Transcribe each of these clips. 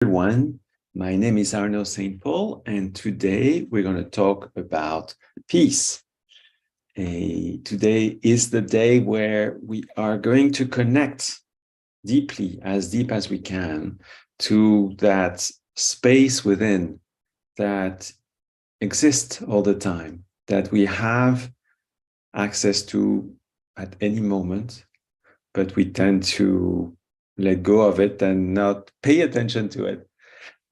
Everyone, my name is Arnaud St. Paul, and today we're going to talk about peace. Today is the day where we are going to connect deeply, as deep as we can, to that space within that exists all the time, that we have access to at any moment, but we tend to let go of it and not pay attention to it.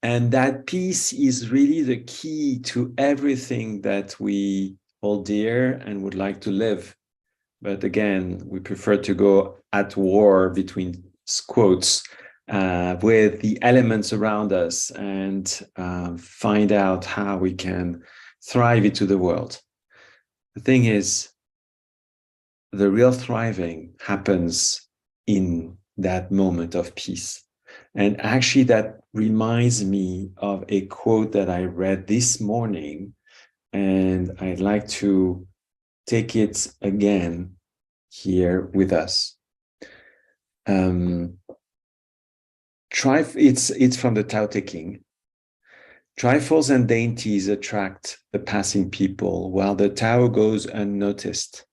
And that peace is really the key to everything that we hold dear and would like to live. But again, we prefer to go at war between quotes with the elements around us and find out how we can thrive into the world. The thing is, the real thriving happens in that moment of peace. And actually, that reminds me of a quote that I read this morning, and I'd like to take it again here with us. It's from the Tao Te Ching. Trifles and dainties attract the passing people, while the Tao goes unnoticed.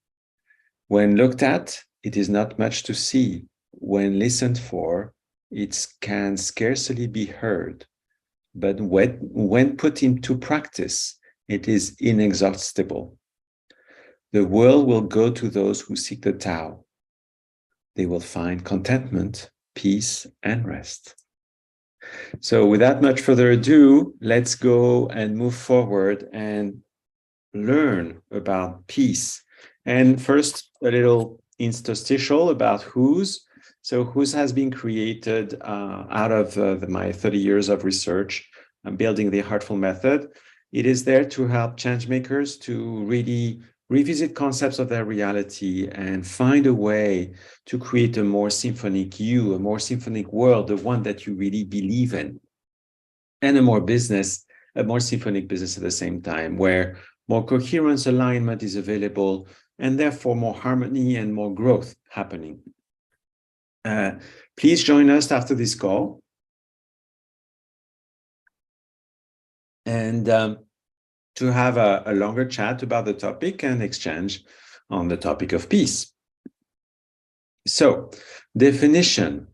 When looked at, it is not much to see. When listened for, it can scarcely be heard. But when put into practice, it is inexhaustible. The world will go to those who seek the Tao. They will find contentment, peace, and rest. So without much further ado, let's go and move forward and learn about peace. And first, a little interstitial about WHOS. So WHOS has been created out of my 30 years of research and building the Heartful Method. It is there to help changemakers to really revisit concepts of their reality and find a way to create a more symphonic you, a more symphonic world, the one that you really believe in, and a more symphonic business at the same time, where more coherence, alignment is available, and therefore more harmony and more growth happening. Please join us after this call. And to have a longer chat about the topic and exchange on the topic of peace. So, definition.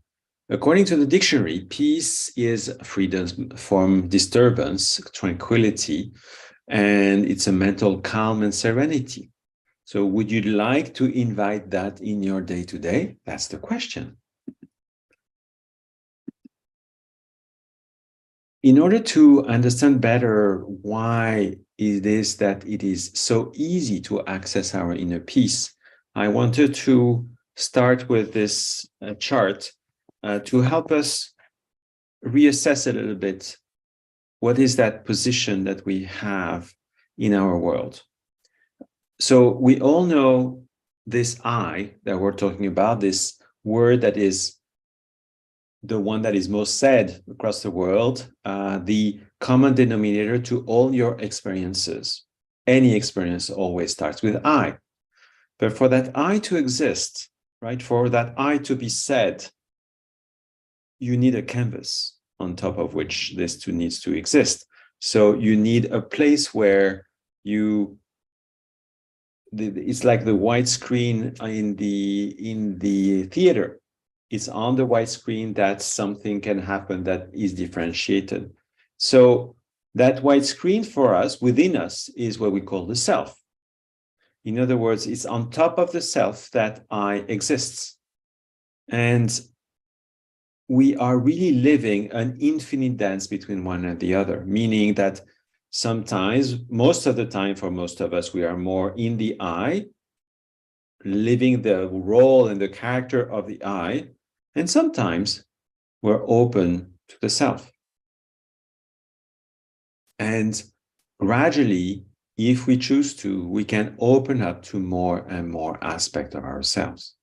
According to the dictionary, peace is freedom from disturbance, tranquility, and it's a mental calm and serenity. So would you like to invite that in your day-to-day? That's the question. In order to understand better why it is that it is so easy to access our inner peace, I wanted to start with this chart to help us reassess a little bit what is that position that we have in our world. So we all know this I that we're talking about, this word that is the one that is most said across the world, the common denominator to all your experiences. Any experience always starts with I. But for that I to exist, right, for that I to be said, you need a canvas on top of which this too needs to exist. So you need a place where it's like the white screen in the theater. It's on the white screen that something can happen that is differentiated. So that white screen for us, within us, is what we call the self. In other words, it's on top of the self that I exists. And we are really living an infinite dance between one and the other, meaning that sometimes, most of the time for most of us, we are more in the I, living the role and the character of the I, and sometimes we're open to the self. And gradually, if we choose to, we can open up to more and more aspects of ourselves.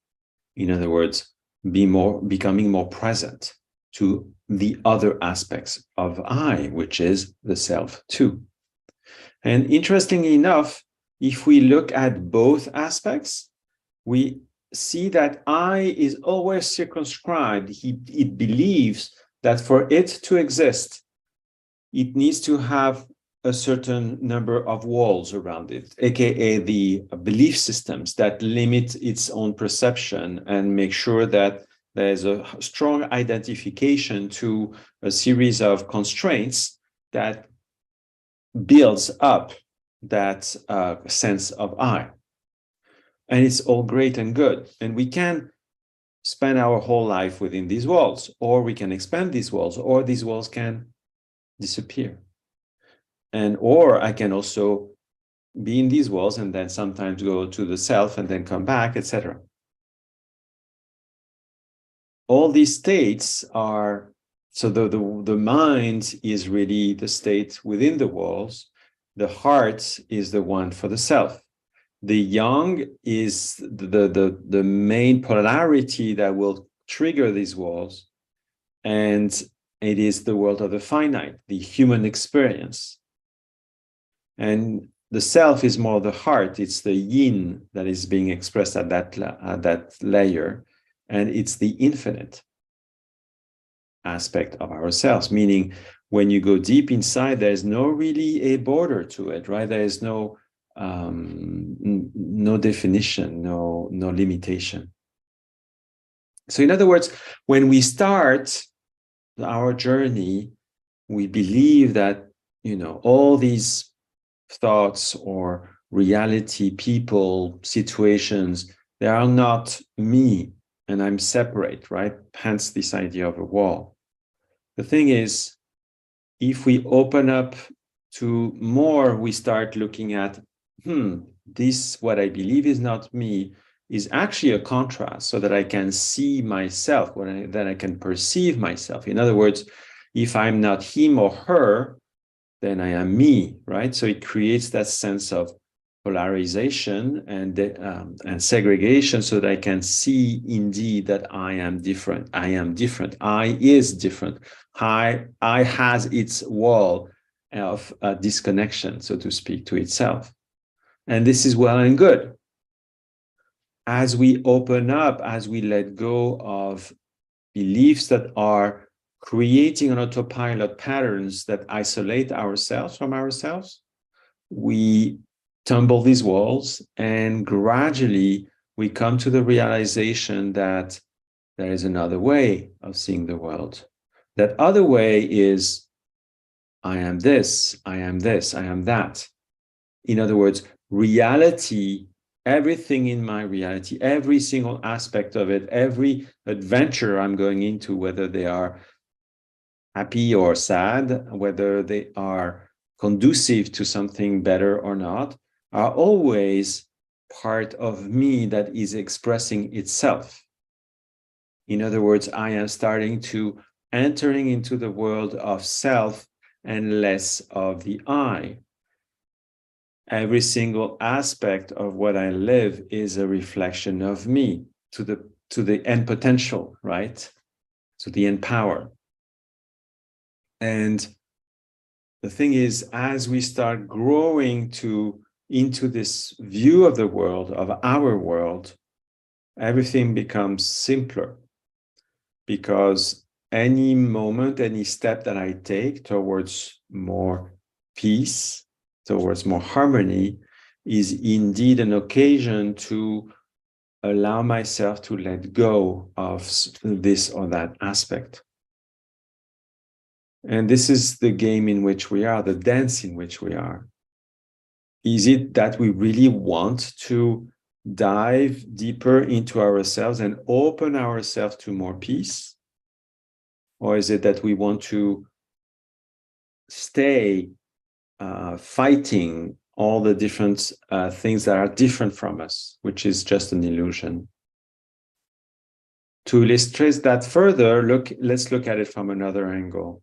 In other words, becoming more present to the other aspects of I, which is the self too. And interestingly enough, if we look at both aspects, we see that I is always circumscribed. It believes that for it to exist, it needs to have a certain number of walls around it, aka the belief systems that limit its own perception and make sure that there's a strong identification to a series of constraints that builds up that sense of I. And it's all great and good. And we can spend our whole life within these walls, or we can expand these walls, or these walls can disappear. And or I can also be in these walls and then sometimes go to the self and then come back, etc. All these states are, so the mind is really the state within the walls. The heart is the one for the self. The yang is the main polarity that will trigger these walls. And it is the world of the finite, the human experience. And the self is more the heart. It's the yin that is being expressed at that layer. And it's the infinite aspect of ourselves, meaning when you go deep inside, there's no really a border to it, right? There is no definition, no limitation. So in other words, when we start our journey, we believe that, all these thoughts or reality, people, situations, they are not me and I'm separate, right? Hence this idea of a wall. The thing is, if we open up to more, we start looking at, this, what I believe is not me, is actually a contrast so that I can see myself, that I can perceive myself. In other words, if I'm not him or her, then I am me, right? So it creates that sense of polarization and segregation so that I can see indeed that I am different. I am different. I is different. I has its wall of disconnection, so to speak, to itself. And this is well and good. As we open up, as we let go of beliefs that are creating an autopilot patterns that isolate ourselves from ourselves, we tumble these walls and gradually we come to the realization that there is another way of seeing the world. That other way is, I am this, I am this, I am that. In other words, reality, everything in my reality, every single aspect of it, every adventure I'm going into, whether they are happy or sad, whether they are conducive to something better or not, are always part of me that is expressing itself. In other words, I am starting to entering into the world of self and less of the I. Every single aspect of what I live is a reflection of me to the end potential, right? To the end power. And the thing is, as we start growing into this view of the world, of our world, everything becomes simpler, because any moment, any step that I take towards more peace, towards more harmony, is indeed an occasion to allow myself to let go of this or that aspect. And this is the game in which we are, the dance in which we are. Is it that we really want to dive deeper into ourselves and open ourselves to more peace? Or is it that we want to stay fighting all the different things that are different from us, which is just an illusion? To illustrate that further, let's look at it from another angle.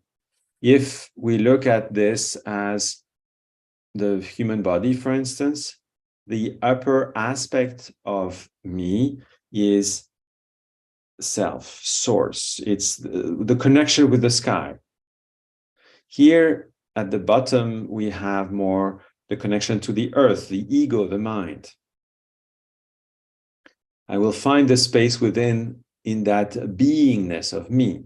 If we look at this as the human body, for instance, the upper aspect of me is self, source. It's the connection with the sky. Here at the bottom, we have more the connection to the earth, the ego, the mind. I will find the space within in that beingness of me.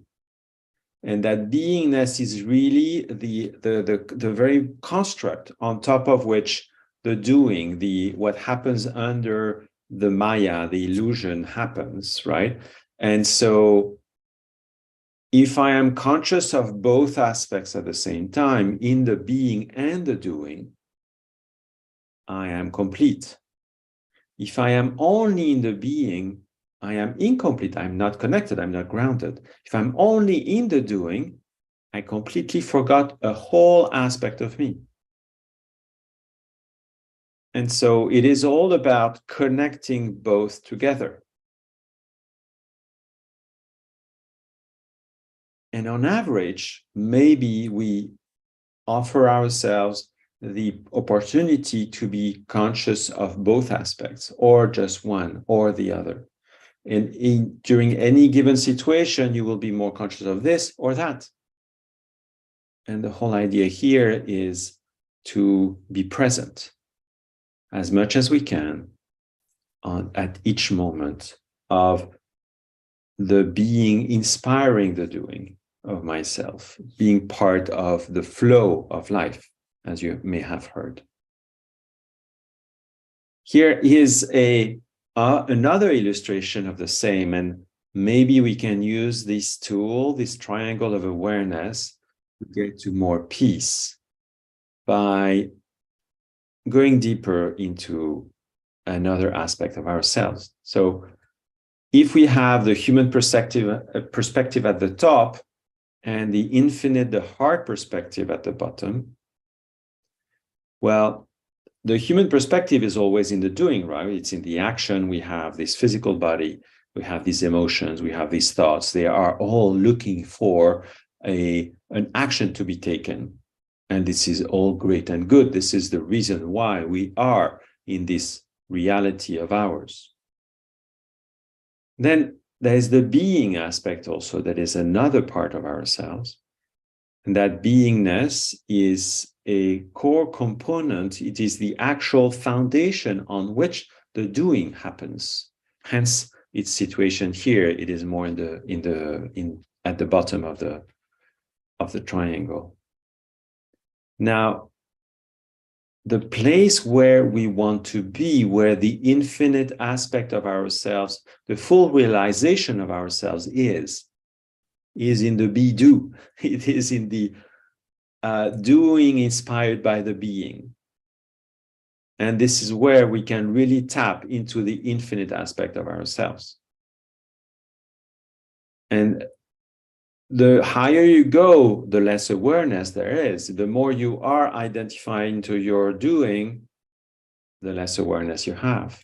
And that beingness is really the very construct on top of which the doing, what happens under the Maya, the illusion happens, right? And so if I am conscious of both aspects at the same time, in the being and the doing, I am complete. If I am only in the being, I am incomplete. I'm not connected. I'm not grounded. If I'm only in the doing, I completely forgot a whole aspect of me. And so it is all about connecting both together. And on average, maybe we offer ourselves the opportunity to be conscious of both aspects, or just one or the other. And during any given situation, you will be more conscious of this or that. And the whole idea here is to be present as much as we can at each moment of the being inspiring the doing of myself, being part of the flow of life, as you may have heard. Here is another illustration of the same, and maybe we can use this tool, this triangle of awareness, to get to more peace by going deeper into another aspect of ourselves. So if we have the human perspective at the top and the infinite, the heart perspective at the bottom, well, the human perspective is always in the doing, right? It's in the action. We have this physical body, we have these emotions, we have these thoughts. They are all looking for an action to be taken. And this is all great and good. This is the reason why we are in this reality of ours. Then there's the being aspect also, that is another part of ourselves. And that beingness is a core component. It is the actual foundation on which the doing happens. Hence, its situation here, it is more at the bottom of the triangle. Now, the place where we want to be, where the infinite aspect of ourselves, the full realization of ourselves is in the be-do. It is in the doing inspired by the being. And this is where we can really tap into the infinite aspect of ourselves. And the higher you go, the less awareness there is. The more you are identifying to your doing, the less awareness you have.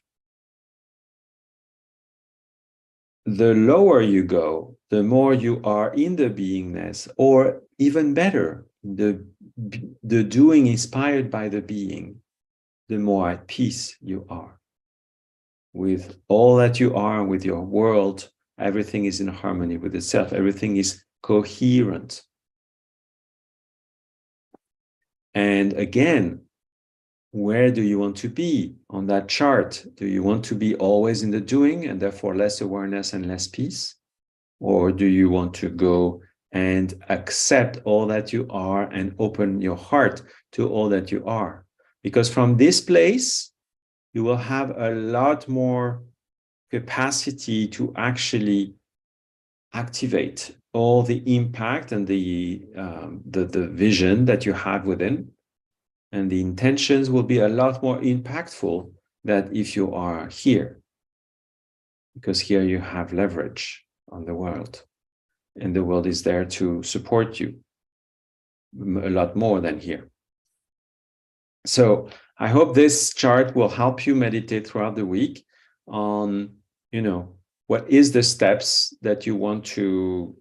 The lower you go, the more you are in the beingness, or even better, the doing inspired by the being, the more at peace you are with all that you are, with your world. Everything is in harmony with itself. Everything is coherent. And again, where do you want to be on that chart? Do you want to be always in the doing and therefore less awareness and less peace? Or do you want to go and accept all that you are and open your heart to all that you are? Because from this place, you will have a lot more capacity to actually activate all the impact and the vision that you have within. And the intentions will be a lot more impactful than if you are here. Because here you have leverage on the world. And the world is there to support you a lot more than here. So I hope this chart will help you meditate throughout the week on, what is the steps that you want to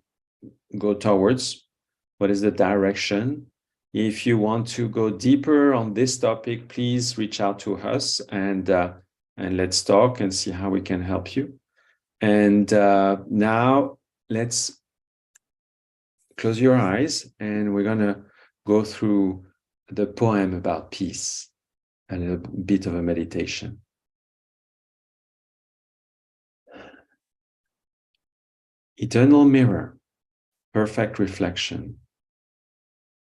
go towards? What is the direction? If you want to go deeper on this topic, please reach out to us and let's talk and see how we can help you. And now let's close your eyes and we're going to go through the poem about peace, a little bit of a meditation. Eternal mirror, perfect reflection,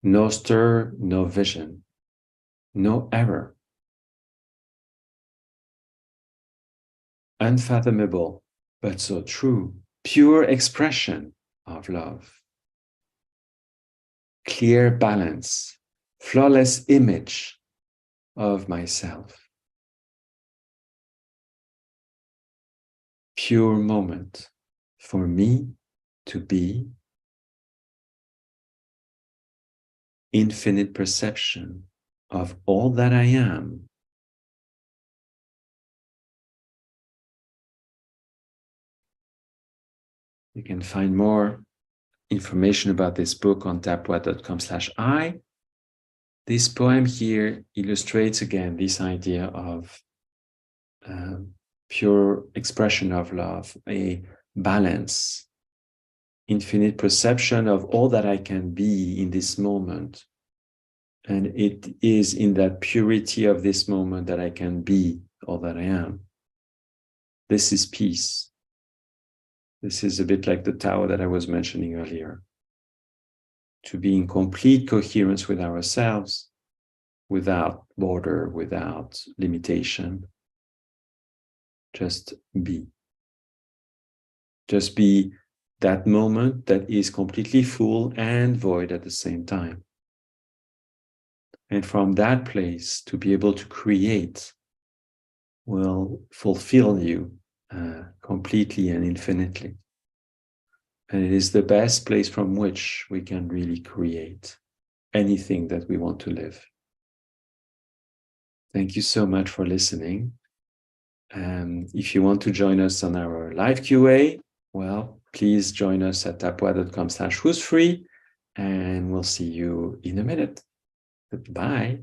no stir, no vision, no error, unfathomable, but so true, pure expression of love, clear balance, flawless image of myself, pure moment for me to be, infinite perception of all that I am. You can find more information about this book on tapwa.com/I. This poem here illustrates again this idea of pure expression of love, a balance, infinite perception of all that I can be in this moment. And it is in that purity of this moment that I can be all that I am. This is peace. This is a bit like the Tao that I was mentioning earlier. To be in complete coherence with ourselves, without border, without limitation. Just be. Just be that moment that is completely full and void at the same time. And from that place, to be able to create will fulfill you completely and infinitely. And it is the best place from which we can really create anything that we want to live. Thank you so much for listening. If you want to join us on our live QA, well, please join us at tapwa.com/who's free, and we'll see you in a minute. Goodbye.